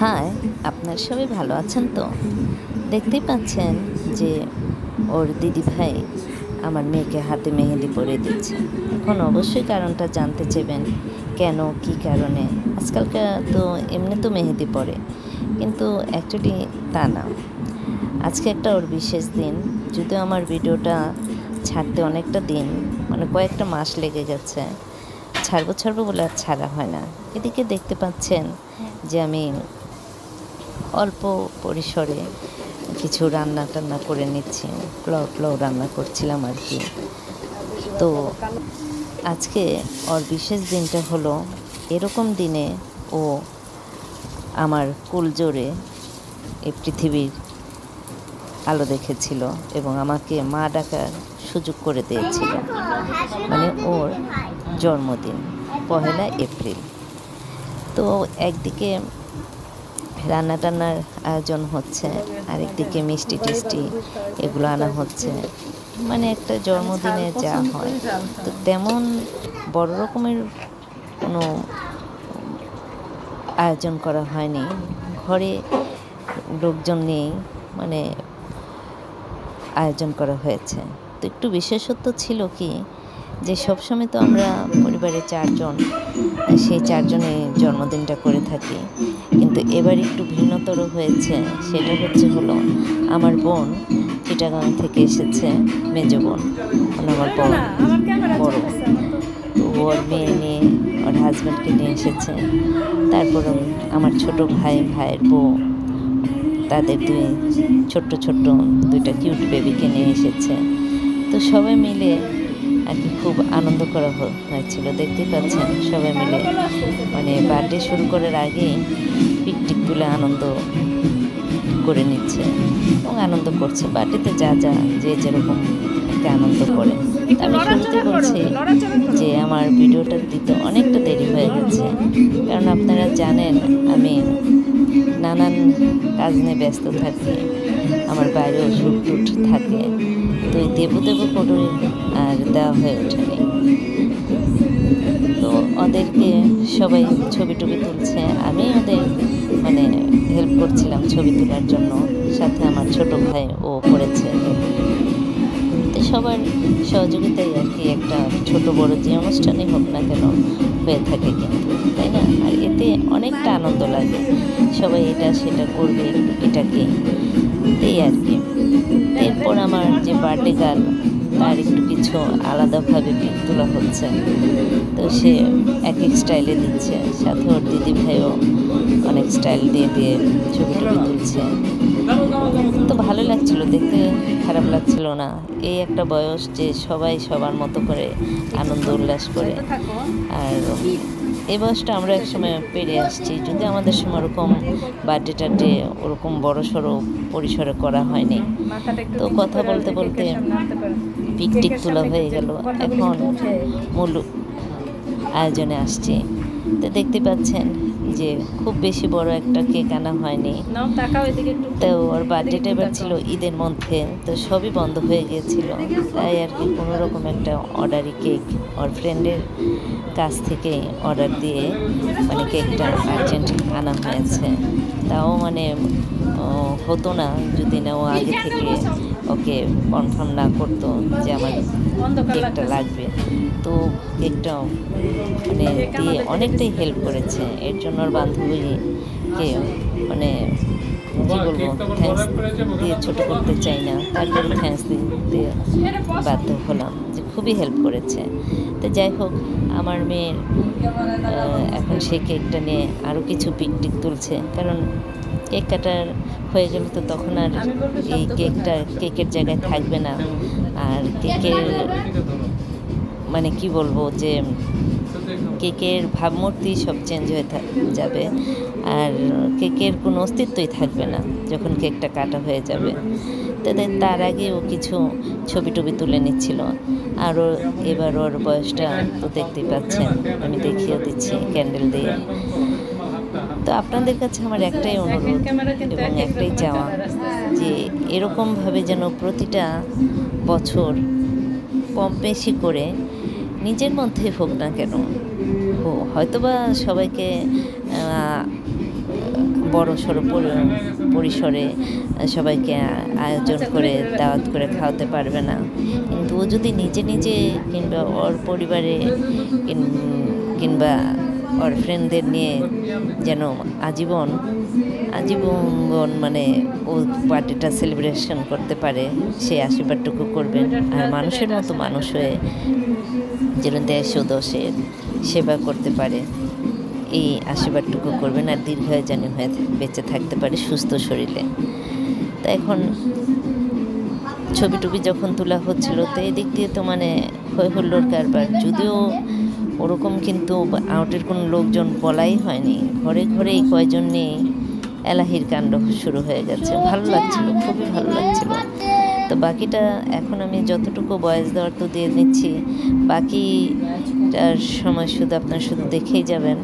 High, আপনার সবাই ভালো আছেন তো? দেখতেই পাচ্ছেন যে ওর দিদিভাই আমার মেয়েকে হাতে মেহেদি পরিয়ে দিচ্ছে। এখন অবশ্যই কারণটা জানতে চাইবেন, কেন, কী কারণে? আজকালকার তো এমনি তো মেহেদি পরে, কিন্তু অ্যাকচুয়ালি তা না। আজকে একটা ওর বিশেষ দিন, যদিও আমার ভিডিওটা ছাড়তে অনেকটা দিন, মানে কয়েকটা মাস লেগে গেছে। ছাড়বো বলে আর ছাড়া হয় না। এদিকে দেখতে পাচ্ছেন যে আমি অল্প পরিসরে কিছু রান্না টান্না করে নিচ্ছি, পোলাও রান্না করছিলাম আর কি। তো আজকে ওর বিশেষ দিনটা হলো, এরকম দিনে ও আমার কুল জোরে এই পৃথিবীর আলো দেখেছিল এবং আমাকে মা ডাকার সুযোগ করে দিয়েছিল। মানে ওর জন্মদিন 1 এপ্রিল। তো একদিকে রান্না টান্নার আয়োজন হচ্ছে, আরেকদিকে মিষ্টি টিষ্টি এগুলো আনা হচ্ছে। মানে একটা জন্মদিনে যা হয়, তো তেমন বড় রকমের কোনো আয়োজন করা হয়নি। ঘরে লোকজন নেই, মানে আয়োজন করা হয়েছে। তো একটু বিশেষত্ব ছিল কি, যে সবসময় তো আমরা পরিবারে 4 জন, সেই 4 জনে জন্মদিনটা করে থাকি, কিন্তু এবার একটু ভিন্নতর হয়েছে। সেটা হলো আমার বোন চিটাগাং থেকে এসেছে, মেজো বোন, মানে আমার বড়। তো ওর মেয়ে নিয়ে, ওর হাজব্যান্ডকে নিয়ে এসেছে। তারপর আমার ছোট ভাইয়ের বউ, তাদের ছোট্ট 2টা কিউট বেবিকে নিয়ে এসেছে। তো সবাই মিলে আর কি খুব আনন্দ করা হয়েছিল। দেখতেই পাচ্ছেন সবাই মিলে, মানে বার্থডে শুরু করার আগেই পিকটিক তুলে আনন্দ করে নিচ্ছে এবং আনন্দ করছে। বার্থডেতে যা যে যেরকম একটা আনন্দ করে। আমি শুরুতে বলছি যে আমার ভিডিওটা দিতে অনেকটা দেরি হয়ে গেছে, কারণ আপনারা জানেন আমি নানান কাজ নিয়ে ব্যস্ত থাকি, আমার বাইরেও শ্যুট টুট থাকে। তো দেবো করে আর দেওয়া হয়ে ওঠেনি। তো ওদেরকে সবাই ছবি টবি তুলছে, আমি ওদের মানে হেল্প করছিলাম ছবি তোলার জন্য। সাথে আমার ছোট ভাই ও করেছে। তো সবার সহযোগিতায় আর কি একটা ছোট বড় যে অনুষ্ঠানই হোক না কেন হয়ে থাকে কিন্তু, তাই না? আর এতে অনেকটা আনন্দ লাগে, সবাই এটা সেটা করবে, এটাকে এই আর কি। এরপর আমার যে বার্থডে গার্ল, তার একটু কিছু আলাদাভাবে পিক তোলা হচ্ছে। তো সে এক স্টাইলে দিচ্ছে, সাথে ওর দিদি ভাইও অনেক স্টাইল দিয়ে ছবি টবি তুলছে। তো ভালো লাগছিল দেখতে, খারাপ লাগছিল না। এই একটা বয়স যে সবাই সবার মতো করে আনন্দ উল্লাস করে। আর এই বয়সটা আমরা একসময় পেরিয়ে আসছি, যদি আমাদের সময় ওরকম বার্থডে টার্থডে ওরকম বড় সড়ো পরিসরে করা হয়নি। তো কথা বলতে বলতে পিকটিক তোলা হয়ে গেল, এখন মূল আয়োজনে আসছি। তো দেখতে পাচ্ছেন যে খুব বেশি বড় একটা কেক আনা হয়নি। তো ওর বার্থডেটা এবার ছিল ঈদের মধ্যে, তো সবই বন্ধ হয়ে গিয়েছিল। তাই আর কি কোনো রকম একটা অর্ডারি কেক ওর ফ্রেন্ডের কাছ থেকে অর্ডার দিয়ে মানে কেকটা আর্জেন্ট আনা হয়েছে। তাও মানে হতো না যদি না ও আগে থেকে ওকে কনফার্ম না করতো যে আমার কেকটা লাগবে। তো কেকটা মানে দিয়ে অনেকটাই হেল্প করেছে। এর জন্য ওর বান্ধবীকে মানে কী বলবো, থ্যাঙ্কস দিয়ে ছোটো করতে চাই না, তারপরে থ্যাঙ্কস দিতে বাধ্য হলাম যে খুবই হেল্প করেছে। তো যাই হোক, আমার মেয়ের এখন সেই কেকটা নিয়ে আরও কিছু পিকটিক তুলছে, কারণ কেক কাটার হয়ে গেলে তো তখন আর এই কেকের জায়গায় থাকবে না। আর কেকের মানে কি বলবো, যে কেকের ভাবমূর্তি সব চেঞ্জ হয়ে যাবে, আর কেকের কোনো অস্তিত্বই থাকবে না যখন কেকটা কাটা হয়ে যাবে। তার আগে ও কিছু ছবি টবি তুলে নিচ্ছিল। আরও এবার ওর বয়সটা তো দেখতেই পাচ্ছেন, আমি দেখিয়ে দিচ্ছি ক্যান্ডেল দিয়ে। তো আপনাদের কাছে আমার একটাই অনুরোধ এবং একটাই চাওয়া, যে এরকমভাবে যেন প্রতিটা বছর কম বেশি করে নিজের মধ্যে হোক না কেন, হয়তোবা সবাইকে বড় সড়ো পরিসরে সবাইকে আয়োজন করে দাওয়াত করে খাওয়াতে পারবে না, কিন্তু ও যদি নিজে নিজে কিংবা ওর পরিবারে কিংবা ওর ফ্রেন্ডদের নিয়ে যেন আজীবন মানে ও বার্থডেটা সেলিব্রেশন করতে পারে, সেই আশীর্বাদটুকু করবেন। আর মানুষের মতো মানুষ হয়ে যেন দেশ ও দশের সেবা করতে পারে, এই আশীর্বাদটুকু করবেন। আর দীর্ঘায়ু যেন হয়ে বেঁচে থাকতে পারে সুস্থ শরীরে। তা এখন ছবি টবি যখন তোলা হচ্ছিল, তো এই দিক দিয়ে তো মানে হই হুল্লোড় কারবার, যদিও ওরকম কিন্তু আউটের কোনো লোকজন বলাই হয়নি, ঘরে ঘরে এই কয়জন নিয়ে এলাহির কাণ্ড শুরু হয়ে গেছে। ভালো লাগছিল, খুবই ভালো লাগছিল। তো বাকিটা এখন আমি যতটুকু ভয়েস দেওয়ার তো দিয়ে নিচ্ছি, বাকিটার সময় শুধু আপনারা শুধু দেখেই যাবেন।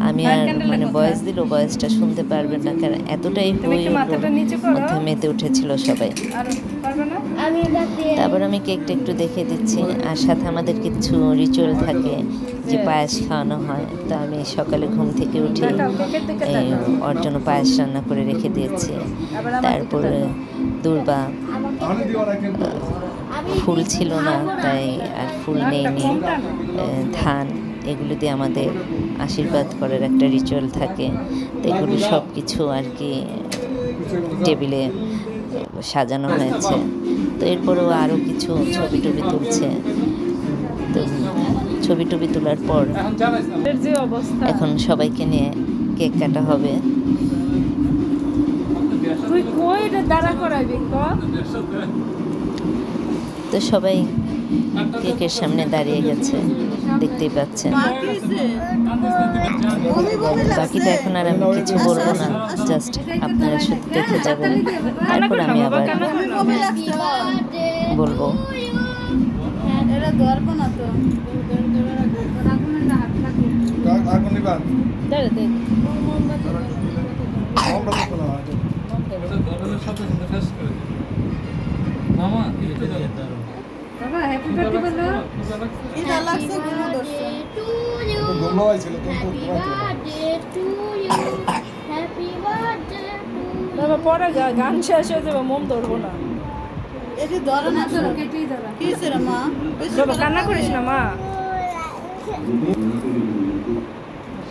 আমি আর মানে ভয়েস দিলেও ভয়েসটা শুনতে পারবেন না, কারণ এতটাই মধ্যে মেতে উঠেছিল সবাই। তারপর আমি কেকটা একটু দেখে দিচ্ছি, আর সাথে আমাদের কিছু রিচুয়াল থাকে যে পায়েস খাওয়ানো হয়। তো আমি সকালে ঘুম থেকে উঠে ওর জন্য পায়েস রান্না করে রেখে দিয়েছি। তারপরে দুর্বা ফুল ছিল না, তাই আর ফুল নেইনি, ধান এগুলো দিয়ে আমাদের আশীর্বাদ করার একটা রিচুয়াল থাকে। তো এগুলো সব কিছু আর কি টেবিলে সাজানো হয়েছে। তো এরপরেও আরও কিছু ছবি টবি তুলছে। তো ছবি টবি তোলার পর এখন সবাইকে নিয়ে কেক কাটা হবে। তো সবাই কেকের সামনে দাঁড়িয়ে গেছে, দেখতেই পাচ্ছেন। বাকিটা এখন আর আমি কিছু বলবো না, জাস্ট আপনারা শুধু দেখে যাবেন, তারপর আমি আবার বলবো। বাবা হ্যাপি বার্থডে বলো। এটা লাগছে গুলো দর্শন গুলো আইছিল কিন্তু হ্যাপি বার্থডে বাবা পরে গান শেষ হয়ে যাবে, মন ধরবো না। এটি ধরো না, ধরো কেটেই ধরো। কি রে মা, বাবা কান্না করিস না মা।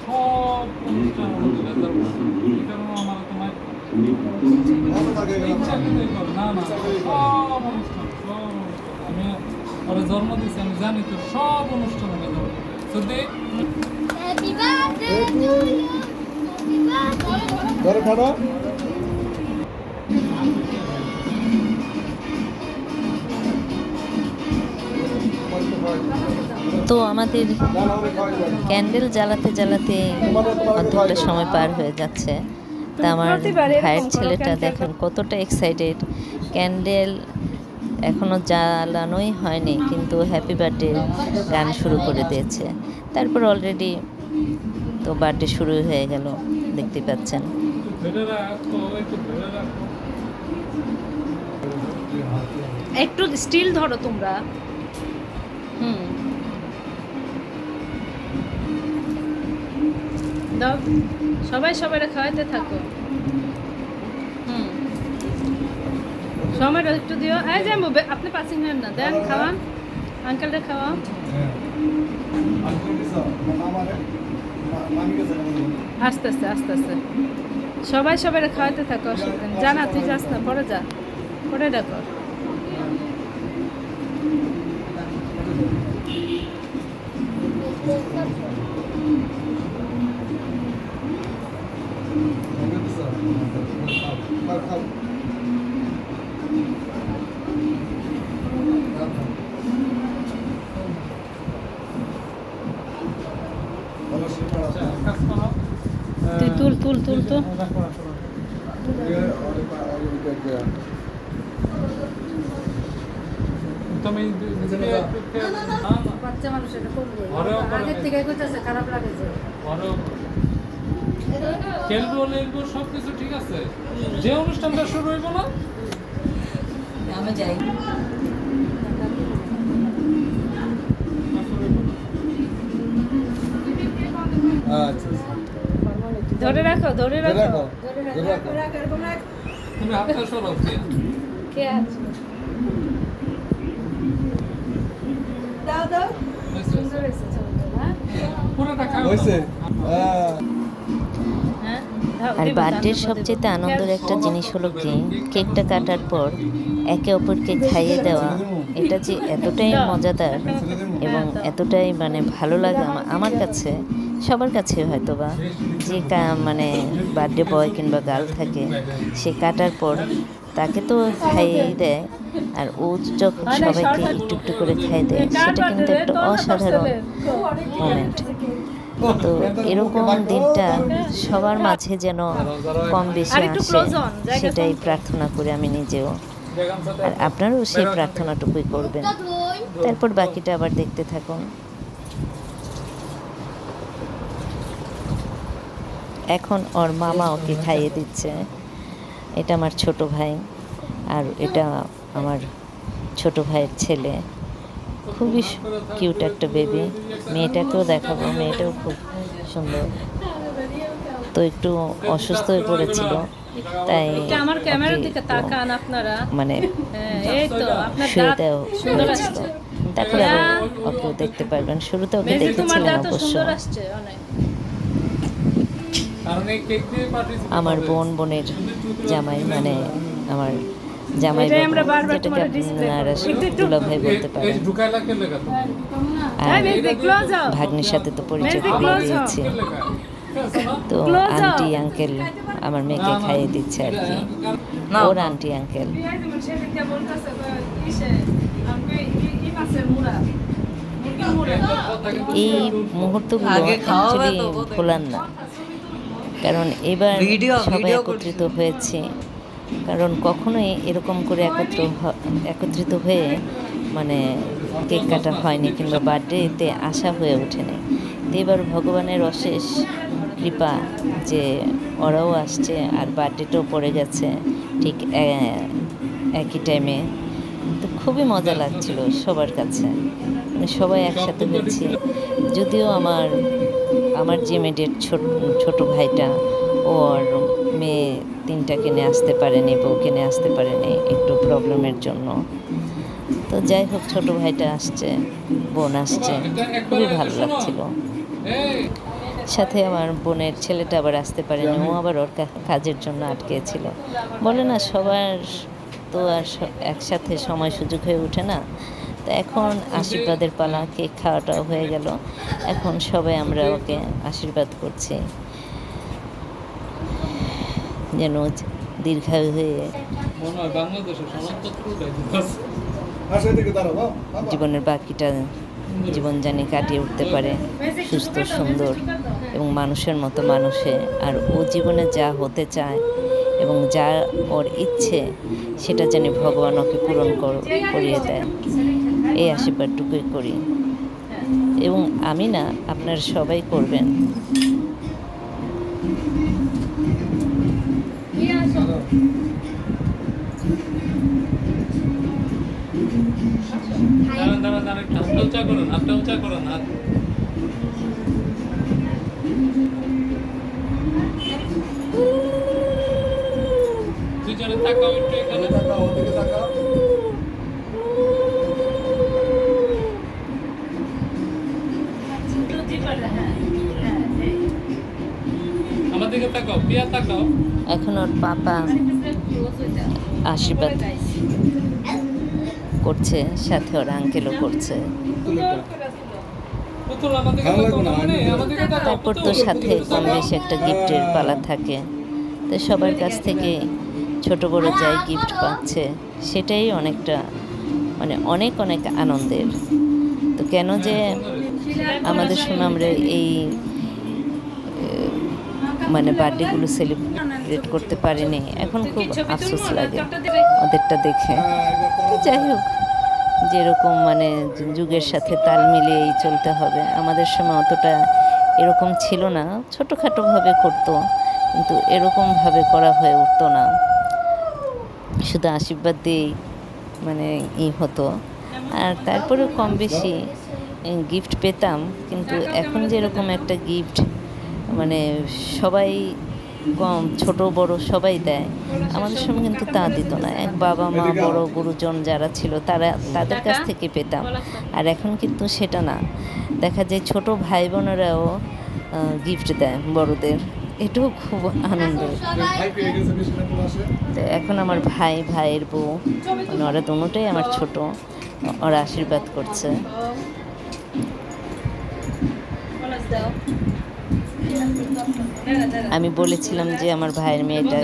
সব অনুষ্ঠান এটা আমার তোমার আমি ওরা জন্ম দিয়েছি, আমি জানি তো সব অনুষ্ঠান তো আমাদের ক্যান্ডেল জ্বালাতে জ্বালাতে অর্ধেকটা সময় পার হয়ে যাচ্ছে। তা আমার ভাইয়ের ছেলেটা দেখেন কতটা এক্সাইটেড, ক্যান্ডেল এখনও জ্বালানোই হয়নি কিন্তু হ্যাপি বার্থডে গান শুরু করে দিয়েছে। তারপর অলরেডি তো বার্থডে শুরু হয়ে গেল, দেখতে পাচ্ছেন। একটু স্টিল ধরো তোমরা। দাও, সবাই সবাইরা খাওয়াইতে থাকো। সময়টা একটু দিও। এই যে আপনি পাসিং হেন না দেন, খাওয়ান আঙ্কেলটা খাওয়ান। আস্তে আস্তে আস্তে আস্তে সবাই সবাইরা খাওয়াইতে থাকো, অসুবিধা নেই। জানা তুই যাস না, পরে যা, পরে ডাকো। তুই তুল তুল তুল তো। বাচ্চা মানুষ এটা করবে, আগের থেকে কইতাছে খারাপ লাগেছে। খেলবো লেলবো সবকিছু ঠিক আছে, যে অনুষ্ঠানটা শুরু হইব না আমি যাই। আচ্ছা ধরে রাখো ধরে রাখো তুমি হাতটা সরাও প্রিয়া। কে আছে হয়েছে? সুন্দর হয়েছে ছবিটা, হ্যাঁ? পুরোটা খাও না। হ্যাঁ দাও, আর দেবো, বার্থডের দাও, সবচেয়ে দেবো। আনন্দের একটা জিনিস হলো কি, কেকটা কাটার পর একে অপরকে খাইয়ে দেওয়া, এটা যে এতটাই মজাদার এবং এতটাই মানে ভালো লাগে আমার কাছে, সবার কাছে হয়তো বা, যে মানে বার্থডে বয় কিংবা গার্ল থাকে, সে কাটার পর তাকে তো খাইয়েই দেয়, আর ও যখন সবাইকে একটু একটু করে খাইয়ে দেয়, সেটা কিন্তু একটা অসাধারণ মোমেন্ট। তো এরকম দিনটা সবার মাঝে যেন কম বেশি আর একটু আসে, close on, জায়গা সেটাই কম। প্রার্থনা করি আমি নিজেও, বেগম সাথে আর আপনারাও সেই প্রার্থনাটুকুই করবেন। তারপর বাকিটা আবার দেখতে থাকুন। এখন ওর মামা ওকে খাইয়ে দিচ্ছে। এটা আমার ছোট ভাই, আর এটা আমার ছোট ভাইয়ের ছেলে। খুবই কিউট একটা বেবি। মেয়েটাকেও দেখাবো, মেয়েটাও খুব সুন্দর। তো একটু অসুস্থ হয়ে পড়েছিল, তাই একটু আমার ক্যামেরার ওকে দিকে একটু তাকান আপনারা। মানে হ্যাঁ, এই তো আপনার শুয়ে দাঁত দেওয়া সুন্দর হয়েছিল। আসছে। তারপরে আবার ওকেও দেখতে পারবেন। শুরুতে ওকে মেজি, তোমার দেখেছিলেন দাঁত অবশ্য। সুন্দর আসছে অনেক। কারণ এই কেক দিয়ে পাঠিয়েছি আমার বোনের জামাই, মানে আমার জামাই এটাই বাবু, আমরা বারবার যেটাকে তোমার display আপনারা করবো। দুলাভাই বলতে এই পারেন। ঢুকাইলা কে লেখা তুমি? আর হ্যাঁ, মেজি, close হও। ভাগ্নির সাথে তো পরিচয় মেজি, করিয়ে close হও। দিয়েছি। কে লেখা? ঠিক আছে না? তো Close হও। আন্টি আঙ্কেল আমার মেয়েকে খাইয়ে দিচ্ছে আর কি, ওর আন্টি আঙ্কেল। সেদিকে বলতেছে, ইসে, আপনি কি মাছের মুড়া? মুরগির মুড়া। এই মুহূর্তগুলো অ্যাকচুয়ালি ভোলার না, কারণ এবার সবাই একত্রিত হয়েছে, কারণ কখনোই এরকম করে একত্রিত হয়ে মানে কেক কাটা হয়নি, কিংবা বার্থডেতে আসা হয়ে ওঠেনি। তো এবার ভগবানের অশেষ কৃপা যে ওরাও আসছে, আর বার্থডেটাও পড়ে গেছে ঠিক একই টাইমে। তো খুবই মজা লাগছিল সবার কাছে, মানে সবাই একসাথে হয়েছি। যদিও আমার যে মেয়েদের ছোট ভাইটা, ওর মেয়ে 3টা কিনে আসতে পারেনি, বউ কিনে আসতে পারেনি একটু প্রবলেমের জন্য। তো যাই হোক, ছোট ভাইটা আসছে, বোন আসছে, খুবই ভালো লাগছিল। এই সাথে আমার বোনের ছেলেটা আবার আসতে পারেনি, ও আবার ওর কাজের জন্য আটকেছিল। বলে না, সবার তো আর একসাথে সময় সুযোগ হয়ে ওঠে না। তো এখন আশীর্বাদের পালা, কেক খাওয়াটাও হয়ে গেল। এখন সবাই আমরা ওকে আশীর্বাদ করছি যেন দীর্ঘায়ু হয়ে মনে হয় বাংলাদেশের সমাজপত্রটাই জীবনের বাকিটা জীবনযানী কাটিয়ে উঠতে পারে সুস্থ, সুন্দর এবং মানুষের মতো মানুষে। আর ও জীবনে যা হতে চায় এবং যা ওর ইচ্ছে, সেটা যেন ভগবান ওকে পূরণ করিয়ে দেয়, এই আশীর্বাদটুকুই করি। এবং আমি না, আপনারা সবাই করবেন। দাঁড়ান একটু হাতটা উঁচা করুন, হাতটা উঁচা করুন, হাত। দুজনে তাকাও একটু এখানে। আমার দিকে তাকাও, প্রিয়া তাকাও। এখন ওর পাপা আশীর্বাদ করছে, সাথে ওর আঙ্কেলও করছে। পুতুল আমার দিকে তাকাও, মানে আমার দিকে তাকাও। তারপর তো সাথে কম বেশি একটা গিফটের পালা থাকে। তো সবার কাছ থেকে ছোট বড় যাই গিফট পাচ্ছে, সেটাই অনেকটা মানে অনেক অনেক আনন্দের। তো কেন যে আমাদের সুনামরে এই মানে বার্থডেগুলো সেলিব্রেট করতে পারিনি, এখন খুব আফসোস লাগে ওদেরটা দেখে। তো যাই হোক, যেরকম মানে যুগের সাথে তাল মিলিয়েই চলতে হবে। আমাদের সময় অতটা এরকম ছিল না, ছোটোখাটোভাবে করতো, কিন্তু এরকমভাবে করা হয়ে উঠতো না, শুধু আশীর্বাদ দিয়েই মানে হতো। আর তারপরেও কম বেশি গিফট পেতাম, কিন্তু এখন যেরকম একটা গিফট মানে সবাই কম ছোট বড় সবাই দেয়, আমাদের সময় কিন্তু তা দিত না। এক বাবা মা বড় গুরুজন যারা ছিল তাদের কাছ থেকে পেতাম। আর এখন কিন্তু সেটা না, দেখা যায় ছোট ভাই বোনেরাও গিফট দেয় বড়দের, এটাও খুব আনন্দের। তো এখন আমার ভাইয়ের বউ, মানে ওরা দুটোটাই আমার ছোট, ওরা আশীর্বাদ করছে। আমি বলেছিলাম যে আমার ভাইয়ের মেয়েটা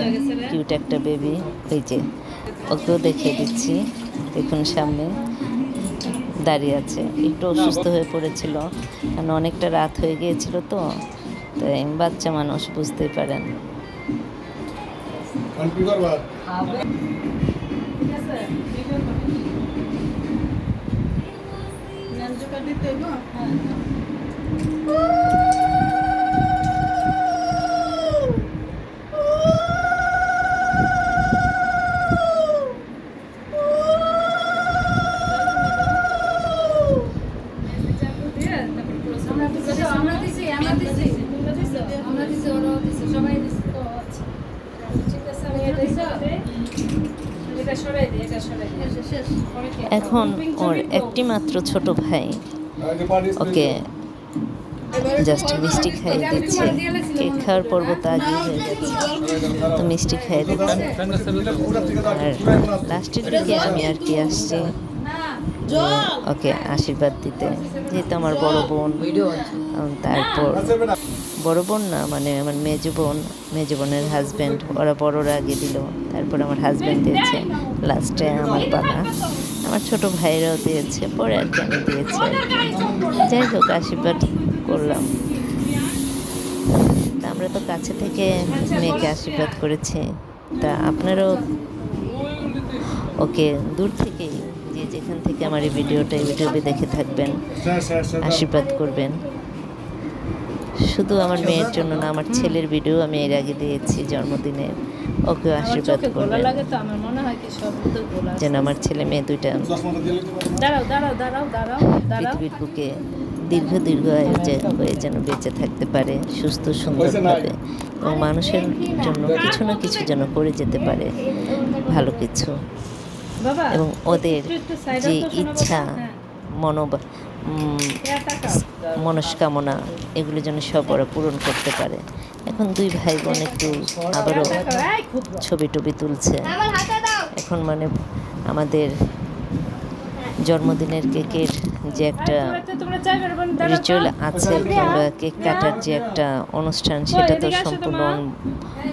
কিউট একটা বেবি, ওই যে ওকেও দেখিয়ে দিচ্ছি, দেখুন সামনে দাঁড়িয়ে আছে। একটু অসুস্থ হয়ে পড়েছিল, কারণ অনেকটা রাত হয়ে গিয়েছিল, তো তাই বাচ্চা মানুষ বুঝতেই পারেন। এখন ওর একটি মাত্র ছোট ভাই ওকে জাস্ট মিষ্টি খাইয়ে দিচ্ছে। কেক খাওয়ার পর্ব তো আগেই হয়ে যাচ্ছে, তো মিষ্টি খাইয়ে দিচ্ছে। আর লাস্টের দিকে আমি আর কি আসছি ওকে আশীর্বাদ দিতে, যেহেতু আমার বড় বোন, তারপর বড় বোন না, মানে আমার মেজো বোনের হাজব্যান্ড, ওরা বড়রা আগে দিল, তারপর আমার হাজব্যান্ড দিয়েছে, লাস্টে আমার বাবা, আমার ছোট ভাইরাও দিয়েছে, পরে আর কি আমি দিয়েছি। যাই হোক, আশীর্বাদ করলাম। তা আমরা তো কাছে থেকে মেয়েকে আশীর্বাদ করেছি, তা আপনারাও ওকে দূর থেকেই, যে যেখান থেকে আমার এই ভিডিওটা ইউটিউবে দেখে থাকবেন, আশীর্বাদ করবেন। শুধু আমার মেয়ের জন্য না, আমার ছেলের ভিডিও আমি এর আগে দিয়েছি জন্মদিনে, ওকেও আশীর্বাদ করবেন যেন আমার ছেলে মেয়ে দুইটা পৃথিবীর বুকে দীর্ঘ আয়ু হয়ে যেন বেঁচে থাকতে পারে, সুস্থ সুন্দরভাবে, এবং মানুষের জন্য কিছু না কিছু যেন করে যেতে পারে, ভালো কিছু, এবং ওদের যে ইচ্ছা মনস্কামনা এগুলো যেন সব ওরা পূরণ করতে পারে। এখন দুই ভাই বোন একটু আবারও ছবি টবি তুলছে। এখন মানে আমাদের জন্মদিনের কেকের যে একটা রিচুয়াল আছে, কিংবা কেক কাটার যে একটা অনুষ্ঠান, সেটা তো সম্পূর্ণ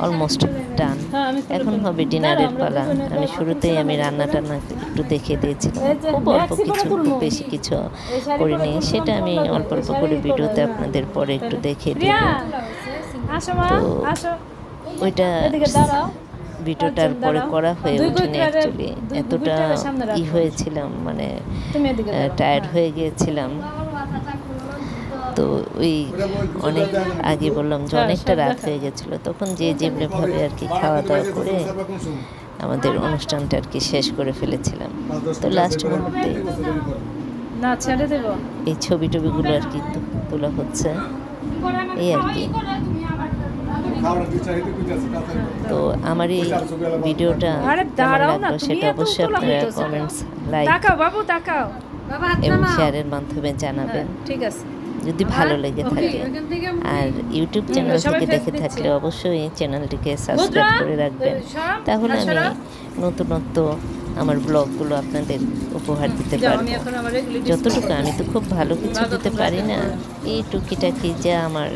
অলমোস্ট ডান। এখন হবে ডিনারের পালা। আমি শুরুতেই রান্না একটু দেখিয়ে দিয়েছিলাম, খুব অল্প কিছু, খুব বেশি কিছু করিনি, সেটা আমি অল্প করে ভিডিওতে আপনাদের পরে একটু দেখিয়ে দিব। তো ওইটা ভিডিওটার পরে করা হয়ে ওঠেনি, অ্যাকচুয়ালি এতটা হয়েছিলাম, মানে টায়ার্ড হয়ে গিয়েছিলাম। তো ওই অনেক আগে বললাম যে অনেকটা রাত হয়ে গেছিলো, তখন যেভাবে আর কি খাওয়া দাওয়া করে আমাদের অনুষ্ঠানটা আর কি শেষ করে ফেলেছিলাম। তো লাস্ট মুহূর্তে এই ছবি টবিগুলো আর কি তোলা হচ্ছে, এই আর কি। তো আমার এই ভিডিওটা কেমন লাগলো সেটা অবশ্যই আপনারা কমেন্টস, লাইক এবং শেয়ারের মাধ্যমে জানাবেন, ঠিক আছে, যদি ভালো লেগে থাকে। আর ইউটিউব চ্যানেল থেকে দেখে থাকলে অবশ্যই চ্যানেলটিকে সাবস্ক্রাইব করে রাখবেন, তাহলে আমি নতুনত্ব আমার ব্লগগুলো আপনাদের উপহার দিতে পারবো। যতটুকু, আমি তো খুব ভালো কিছু দিতে পারি না, এই টুকিটাকি যা আমার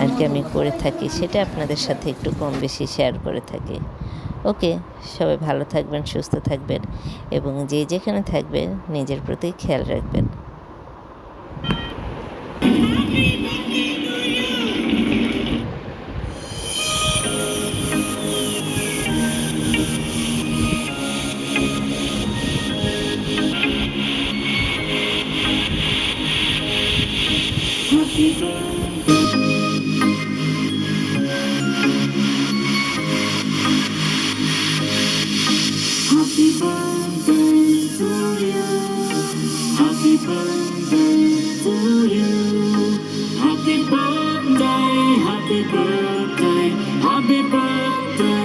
আর কি আমি করে থাকি, সেটা আপনাদের সাথে একটু কম বেশি শেয়ার করে থাকি। ওকে, সবাই ভালো থাকবেন, সুস্থ থাকবেন, এবং যে যেখানে থাকবেন নিজের প্রতি খেয়াল রাখবেন। Happy birthday to you. Happy birthday. বাবা